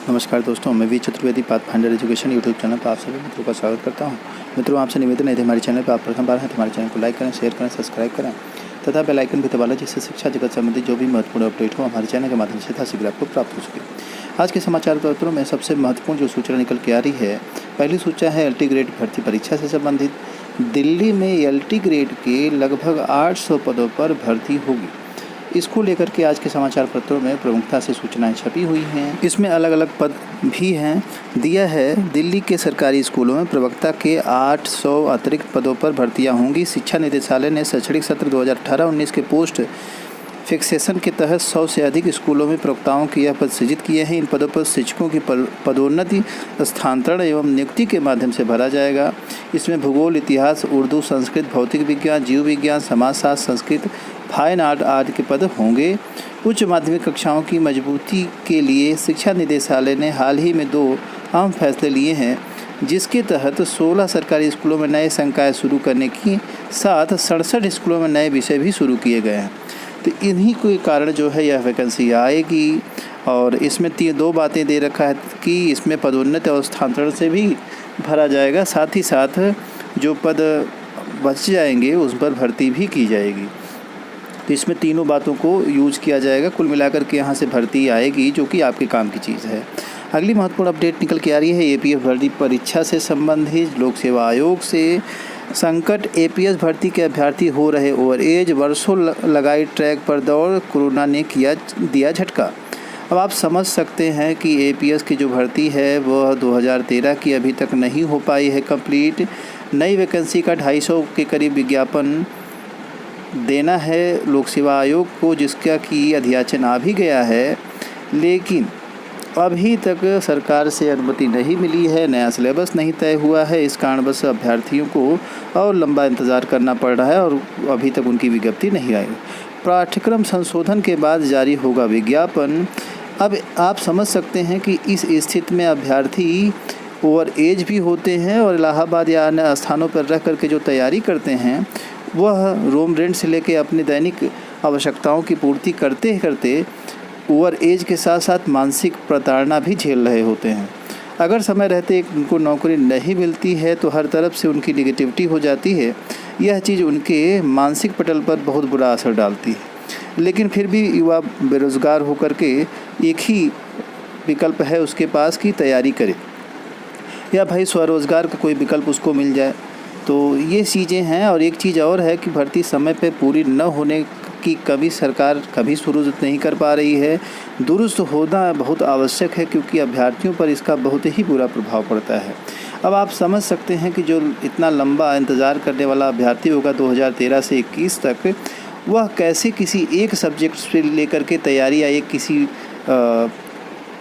नमस्कार दोस्तों, मैं V Chaturvedi Pathfinder education YouTube channel पर आप सभी मित्रों का स्वागत करता हूं। मित्रों, आपसे निवेदन है यदि हमारे चैनल पर आप प्रथम बार हैं तो हमारे चैनल को लाइक करें, शेयर करें, सब्सक्राइब करें तथा बेल आइकन भी दबा लें, जिससे शिक्षा जगत संबंधी जो भी महत्वपूर्ण अपडेट हो हमारे चैनल के माध्यम से यथाशीघ्र आपको प्राप्त हो सके। आज के समाचार पत्रों में सबसे महत्वपूर्ण जो सूचना निकल के आ रही है, पहली सूचना है LT ग्रेड भर्ती परीक्षा से संबंधित। दिल्ली में LT ग्रेड के लगभग 800 पदों पर भर्ती होगी। इसको लेकर के आज के समाचार पत्रों में प्रमुखता से सूचनाएं छपी हुई हैं। इसमें अलग अलग पद भी हैं। दिया है दिल्ली के सरकारी स्कूलों में प्रवक्ता के 800 अतिरिक्त पदों पर भर्तियां होंगी। शिक्षा निदेशालय ने शैक्षणिक सत्र 2018-19 के पोस्ट फिक्सेशन के तहत 100 से अधिक स्कूलों में प्रवक्ताओं के यह पद सृजित किए हैं। इन पदों पर शिक्षकों की पदोन्नति, स्थानांतरण एवं नियुक्ति के माध्यम से भरा जाएगा। इसमें भूगोल, इतिहास, उर्दू, संस्कृत, भौतिक विज्ञान, जीव विज्ञान, समाजशास्त्र, संस्कृत, फाइन आर्ट आदि के पद होंगे। उच्च माध्यमिक कक्षाओं की मजबूती के लिए शिक्षा निदेशालय ने हाल ही में 2 अहम फैसले लिए हैं, जिसके तहत 16 सरकारी स्कूलों में नए संकाय शुरू करने के साथ 67 स्कूलों में नए विषय भी शुरू किए गए हैं। तो इन्हीं के कारण जो है यह वैकेंसी आएगी। और इसमें 2 बातें दे रखा है कि इसमें पदोन्नति और स्थानांतरण से भी भरा जाएगा, साथ ही साथ जो पद बच जाएंगे उस पर भर्ती भी की जाएगी। तो इसमें तीनों बातों को यूज किया जाएगा। कुल मिलाकर के यहाँ से भर्ती आएगी, जो कि आपके काम की चीज़ है। अगली महत्वपूर्ण अपडेट निकल के आ रही है APF भर्ती परीक्षा से संबंधित। लोक सेवा आयोग से संकट, APS भर्ती के अभ्यर्थी हो रहे ओवर एज, वर्षों लगाई ट्रैक पर दौड़, कोरोना ने दिया झटका। अब आप समझ सकते हैं कि APS की जो भर्ती है वह 2013 की अभी तक नहीं हो पाई है कंप्लीट। नई वैकेंसी का 250 के करीब विज्ञापन देना है लोक सेवा आयोग को, जिसका कि अध्याचन आ भी गया है, लेकिन अभी तक सरकार से अनुमति नहीं मिली है। नया सिलेबस नहीं तय हुआ है। इस कारणवश अभ्यर्थियों को और लंबा इंतज़ार करना पड़ रहा है और अभी तक उनकी विज्ञप्ति नहीं आई। पाठ्यक्रम संशोधन के बाद जारी होगा विज्ञापन। अब आप समझ सकते हैं कि इस स्थिति में अभ्यर्थी ओवर एज भी होते हैं और इलाहाबाद या अन्य स्थानों पर रह करके जो तैयारी करते हैं वह रूम रेंट से लेकर अपनी दैनिक आवश्यकताओं की पूर्ति करते करते ओवर एज के साथ साथ मानसिक प्रताड़ना भी झेल रहे होते हैं। अगर समय रहते उनको नौकरी नहीं मिलती है तो हर तरफ से उनकी निगेटिविटी हो जाती है। यह चीज़ उनके मानसिक पटल पर बहुत बुरा असर डालती है। लेकिन फिर भी युवा बेरोज़गार होकर के एक ही विकल्प है उसके पास कि तैयारी करे या भाई स्वरोज़गार का कोई विकल्प उसको मिल जाए। तो ये चीज़ें हैं। और एक चीज़ और है कि भर्ती समय पे पूरी न होने की कभी सरकार कभी शुरू नहीं कर पा रही है। दुरुस्त होना बहुत आवश्यक है, क्योंकि अभ्यर्थियों पर इसका बहुत ही बुरा प्रभाव पड़ता है। अब आप समझ सकते हैं कि जो इतना लंबा इंतज़ार करने वाला अभ्यर्थी होगा 2013 से 21 तक, वह कैसे किसी एक सब्जेक्ट से लेकर के तैयारी या एक किसी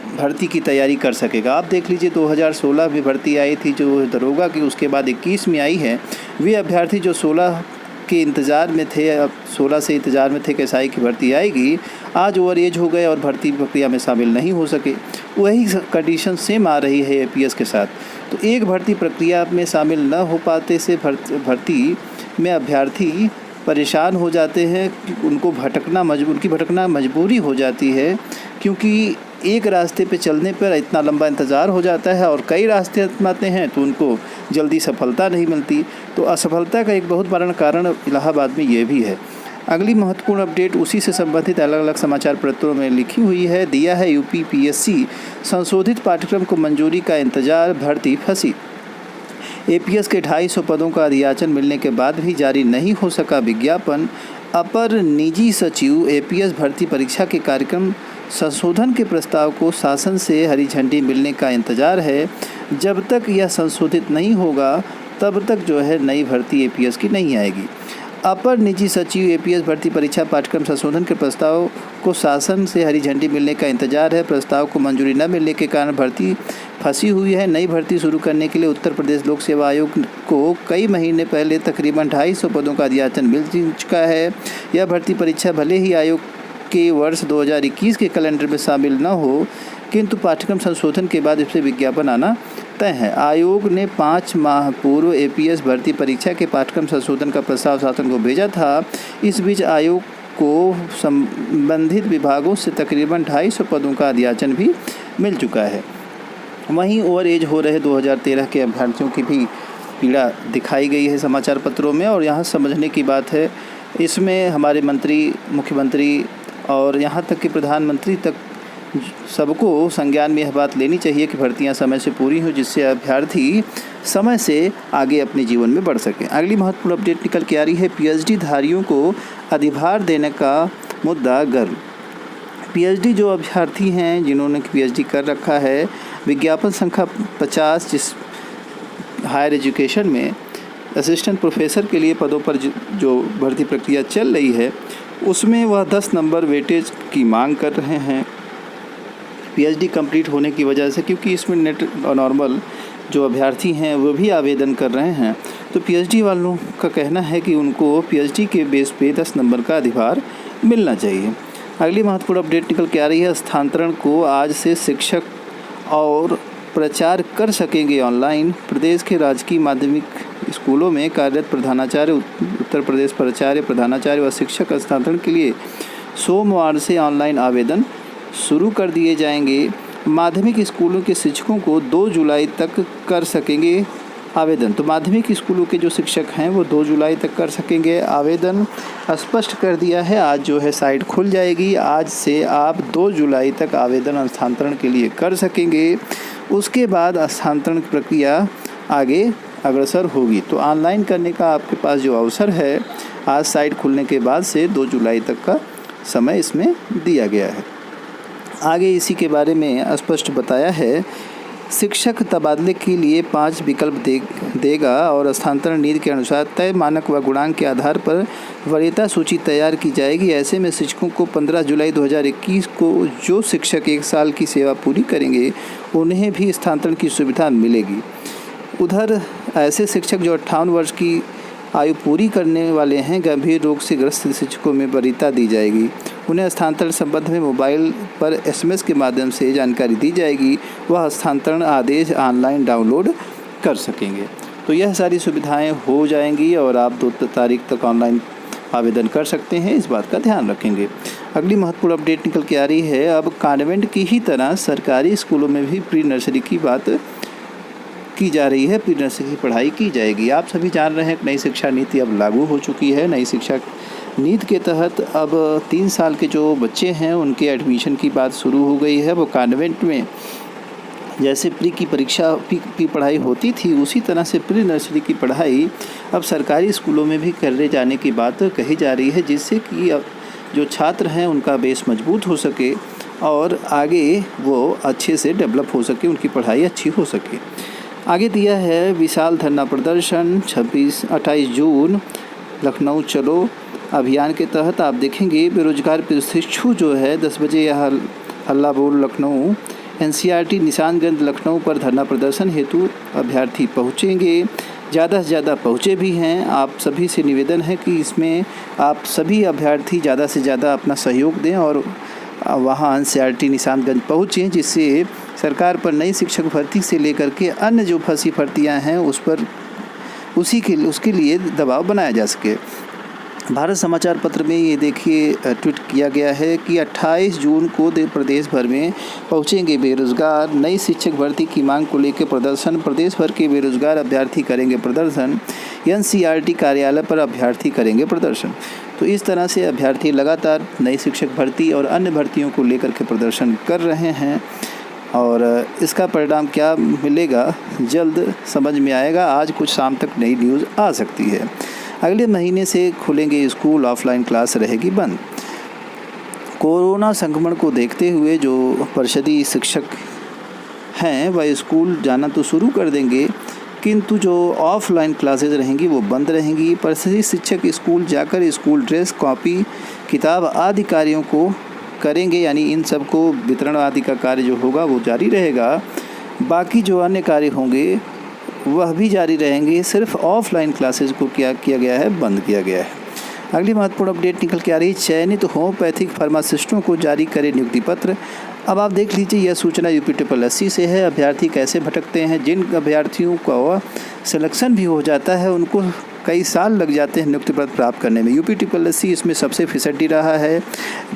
भर्ती की तैयारी कर सकेगा। आप देख लीजिए 2016 में भर्ती आई थी जो दरोगा की, उसके बाद 21 में आई है। वे अभ्यर्थी जो 16 के इंतज़ार में थे, अब 16 से इंतज़ार में थे कि SI की भर्ती आएगी, आज ओवर एज हो गए और भर्ती प्रक्रिया में शामिल नहीं हो सके। वही कंडीशन सेम आ रही है APS के साथ। तो एक भर्ती प्रक्रिया में शामिल न हो पाते से भर्ती में अभ्यर्थी परेशान हो जाते हैं। उनकी भटकना मजबूरी हो जाती है, क्योंकि एक रास्ते पे चलने पर इतना लंबा इंतज़ार हो जाता है और कई रास्ते अपनाते हैं तो उनको जल्दी सफलता नहीं मिलती। तो असफलता का एक बहुत बड़ा कारण इलाहाबाद में ये भी है। अगली महत्वपूर्ण अपडेट उसी से संबंधित अलग अलग समाचार पत्रों में लिखी हुई है। दिया है UP PSC संशोधित पाठ्यक्रम को मंजूरी का इंतजार, भर्ती फंसी। APS के 250 पदों का अध्याचन मिलने के बाद भी जारी नहीं हो सका विज्ञापन। अपर निजी सचिव APS भर्ती परीक्षा के कार्यक्रम संशोधन के प्रस्ताव को शासन से हरी झंडी मिलने का इंतज़ार है। जब तक यह संशोधित नहीं होगा तब तक जो है नई भर्ती APS की नहीं आएगी। अपर निजी सचिव APS भर्ती परीक्षा पाठ्यक्रम संशोधन के प्रस्ताव को शासन से हरी झंडी मिलने का इंतजार है। प्रस्ताव को मंजूरी न मिलने के कारण भर्ती फंसी हुई है। नई भर्ती शुरू करने के लिए उत्तर प्रदेश लोक सेवा आयोग को कई महीने पहले तकरीबन 250 पदों का अध्याचन मिल चुका है। यह भर्ती परीक्षा भले ही आयोग के वर्ष 2021 के कैलेंडर में शामिल न हो, किंतु पाठ्यक्रम संशोधन के बाद इससे विज्ञापन आना तय है। आयोग ने 5 माह पूर्व APS भर्ती परीक्षा के पाठ्यक्रम संशोधन का प्रस्ताव शासन को भेजा था। इस बीच आयोग को संबंधित विभागों से तकरीबन 250 पदों का अध्याचन भी मिल चुका है। वहीं ओवर एज हो रहे 2013 के अभ्यर्थियों की भी पीड़ा दिखाई गई है समाचार पत्रों में। और यहाँ समझने की बात है, इसमें हमारे मंत्री, मुख्यमंत्री और यहाँ तक कि प्रधानमंत्री तक सबको संज्ञान में यह बात लेनी चाहिए कि भर्तियां समय से पूरी हों, जिससे अभ्यर्थी समय से आगे अपने जीवन में बढ़ सकें। अगली महत्वपूर्ण अपडेट निकल के आ रही है, पीएचडी धारियों को अधिभार देने का मुद्दा गर्म। पीएचडी जो अभ्यर्थी हैं जिन्होंने पीएचडी कर रखा है, विज्ञापन संख्या 50 जिस हायर एजुकेशन में असिस्टेंट प्रोफेसर के लिए पदों पर जो भर्ती प्रक्रिया चल रही है, उसमें वह 10 नंबर वेटेज की मांग कर रहे हैं पीएचडी कंप्लीट होने की वजह से, क्योंकि इसमें नेट और नॉर्मल जो अभ्यर्थी हैं वो भी आवेदन कर रहे हैं। तो पीएचडी वालों का कहना है कि उनको पीएचडी के बेस पे 10 नंबर का अधिभार मिलना चाहिए। अगली महत्वपूर्ण अपडेट निकल के आ रही है, स्थानांतरण को आज से शिक्षक और प्रचार कर सकेंगे ऑनलाइन। प्रदेश के राजकीय माध्यमिक स्कूलों में कार्यरत प्रधानाचार्य, उत्तर प्रदेश प्राचार्य, प्रधानाचार्य व शिक्षक स्थानांतरण के लिए सोमवार से ऑनलाइन आवेदन शुरू कर दिए जाएंगे। माध्यमिक स्कूलों के शिक्षकों को 2 जुलाई तक कर सकेंगे आवेदन। तो माध्यमिक स्कूलों के जो शिक्षक हैं वो 2 जुलाई तक कर सकेंगे आवेदन। स्पष्ट कर दिया है, आज जो है साइट खुल जाएगी। आज से आप 2 जुलाई तक आवेदन स्थानांतरण के लिए कर सकेंगे। उसके बाद स्थानांतरण की प्रक्रिया आगे अग्रसर होगी। तो ऑनलाइन करने का आपके पास जो अवसर है, आज साइट खुलने के बाद से 2 जुलाई तक का समय इसमें दिया गया है। आगे इसी के बारे में स्पष्ट बताया है, शिक्षक तबादले के लिए 5 विकल्प देगा और स्थानांतरण नीति के अनुसार तय मानक व गुणांक के आधार पर वरीयता सूची तैयार की जाएगी। ऐसे में शिक्षकों को 15 जुलाई 2021 को जो शिक्षक 1 साल की सेवा पूरी करेंगे उन्हें भी स्थानांतरण की सुविधा मिलेगी। उधर ऐसे शिक्षक जो 58 वर्ष की आयु पूरी करने वाले हैं, गंभीर रोग से ग्रस्त शिक्षकों में वरीयता दी जाएगी। उन्हें स्थानांतरण संबंध में मोबाइल पर एसएमएस के माध्यम से जानकारी दी जाएगी। वह स्थानांतरण आदेश ऑनलाइन डाउनलोड कर सकेंगे। तो यह सारी सुविधाएं हो जाएंगी और आप 2 तारीख तक ऑनलाइन आवेदन कर सकते हैं, इस बात का ध्यान रखेंगे। अगली महत्वपूर्ण अपडेट निकल के आ रही है, अब कॉन्वेंट की ही तरह सरकारी स्कूलों में भी प्री नर्सरी की बात की जा रही है। प्री नर्सरी की पढ़ाई की जाएगी। आप सभी जान रहे हैं कि नई शिक्षा नीति अब लागू हो चुकी है। नई शिक्षा नीति के तहत अब 3 साल के जो बच्चे हैं उनके एडमिशन की बात शुरू हो गई है। वो कॉन्वेंट में जैसे प्री की परीक्षा की पढ़ाई होती थी, उसी तरह से प्री नर्सरी की पढ़ाई अब सरकारी स्कूलों में भी करने जाने की बात कही जा रही है, जिससे कि अब जो छात्र हैं उनका बेस मजबूत हो सके और आगे वो अच्छे से डेवलप हो सके, उनकी पढ़ाई अच्छी हो सके। आगे दिया है, विशाल धरना प्रदर्शन 28 जून लखनऊ चलो अभियान के तहत आप देखेंगे बेरोजगार प्रशिक्षु जो है 10 बजे यहाँ हल्ला बोल लखनऊ एनसीईआरटी निशानगंज लखनऊ पर धरना प्रदर्शन हेतु अभ्यर्थी पहुँचेंगे। ज़्यादा से ज़्यादा पहुँचे भी हैं। आप सभी से निवेदन है कि इसमें आप सभी अभ्यर्थी ज़्यादा से ज़्यादा अपना सहयोग दें और वहाँ एनसीईआरटी निशानगंज पहुँचें, जिससे सरकार पर नई शिक्षक भर्ती से लेकर के अन्य जो फंसी भर्तियाँ हैं उस पर उसके लिए दबाव बनाया जा सके। भारत समाचार पत्र में ये देखिए ट्वीट किया गया है कि 28 जून को प्रदेश भर में पहुंचेंगे बेरोजगार। नई शिक्षक भर्ती की मांग को लेकर प्रदर्शन। प्रदेश भर के बेरोजगार अभ्यर्थी करेंगे प्रदर्शन। एनसीईआरटी कार्यालय पर अभ्यर्थी करेंगे प्रदर्शन। तो इस तरह से अभ्यर्थी लगातार नई शिक्षक भर्ती और अन्य भर्तियों को लेकर के प्रदर्शन कर रहे हैं और इसका परिणाम क्या मिलेगा जल्द समझ में आएगा। आज कुछ शाम तक नई न्यूज़ आ सकती है। अगले महीने से खुलेंगे स्कूल, ऑफलाइन क्लास रहेगी बंद। कोरोना संक्रमण को देखते हुए जो परिषदीय शिक्षक हैं वह स्कूल जाना तो शुरू कर देंगे, किंतु जो ऑफलाइन क्लासेज रहेंगी वो बंद रहेंगी। परिषदीय शिक्षक स्कूल जाकर स्कूल ड्रेस, कॉपी, किताब आदि कार्यों को करेंगे, यानी इन सब को वितरण आदि का कार्य जो होगा वो जारी रहेगा। बाकी जो अन्य कार्य होंगे वह भी जारी रहेंगे। सिर्फ ऑफलाइन क्लासेज को क्या किया गया है, बंद किया गया है। अगली महत्वपूर्ण अपडेट निकल के आ रही है, चयनित होम्योपैथिक फार्मासिस्टों को जारी करे नियुक्ति पत्र। अब आप देख लीजिए, यह सूचना UP-SSC से है। अभ्यर्थी कैसे भटकते हैं, जिन अभ्यर्थियों का सिलेक्शन भी हो जाता है उनको कई साल लग जाते हैं नियुक्ति पत्र प्राप्त करने में। UPSSC इसमें सबसे फिसड्डी रहा है।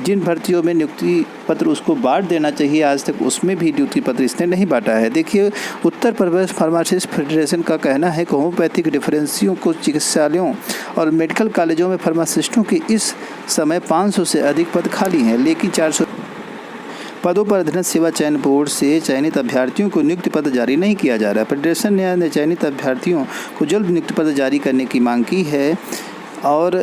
जिन भर्तियों में नियुक्ति पत्र उसको बांट देना चाहिए, आज तक उसमें भी नियुक्ति पत्र इसने नहीं बांटा है। देखिए, उत्तर प्रदेश फार्मासिस्ट फेडरेशन का कहना है कि होम्योपैथिक डिफरेंसियों को चिकित्सालयों और मेडिकल कॉलेजों में फार्मासिस्टों के इस समय 500 से अधिक पद खाली हैं, लेकिन 400 पदों पर अधीनस्थ सेवा चयन बोर्ड से चयनित अभ्यर्थियों को नियुक्ति पत्र जारी नहीं किया जा रहा है। फेडरेशन ने चयनित अभ्यर्थियों को जल्द नियुक्ति पत्र जारी करने की मांग की है और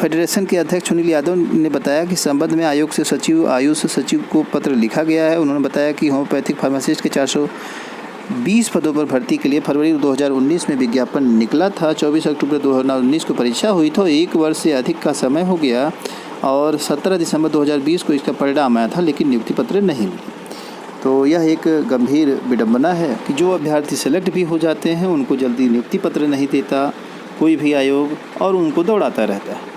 फेडरेशन के अध्यक्ष सुनील यादव ने बताया कि संबंध में आयोग से सचिव, आयुष सचिव को पत्र लिखा गया है। उन्होंने बताया कि होम्योपैथिक फार्मासिस्ट के 420 पदों पर भर्ती के लिए फरवरी 2019 में विज्ञापन निकला था। 24 अक्टूबर 2019 को परीक्षा हुई तो 1 वर्ष से अधिक का समय हो गया और 17 दिसंबर 2020 को इसका परिणाम आया था, लेकिन नियुक्ति पत्र नहीं मिले। तो यह एक गंभीर विडंबना है कि जो अभ्यर्थी सेलेक्ट भी हो जाते हैं उनको जल्दी नियुक्ति पत्र नहीं देता कोई भी आयोग और उनको दौड़ाता रहता है।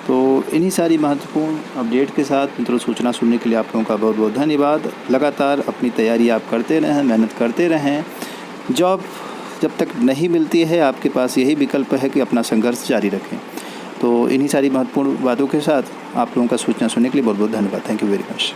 तो इन्हीं सारी महत्वपूर्ण अपडेट के साथ मित्रों सूचना सुनने के लिए आप लोगों का बहुत बहुत धन्यवाद। लगातार अपनी तैयारी आप करते रहें, मेहनत करते रहें। जॉब जब तक नहीं मिलती है आपके पास यही विकल्प है कि अपना संघर्ष जारी रखें। तो इन्हीं सारी महत्वपूर्ण बातों के साथ आप लोगों का सूचना सुनने के लिए बहुत बहुत धन्यवाद। Thank you very much.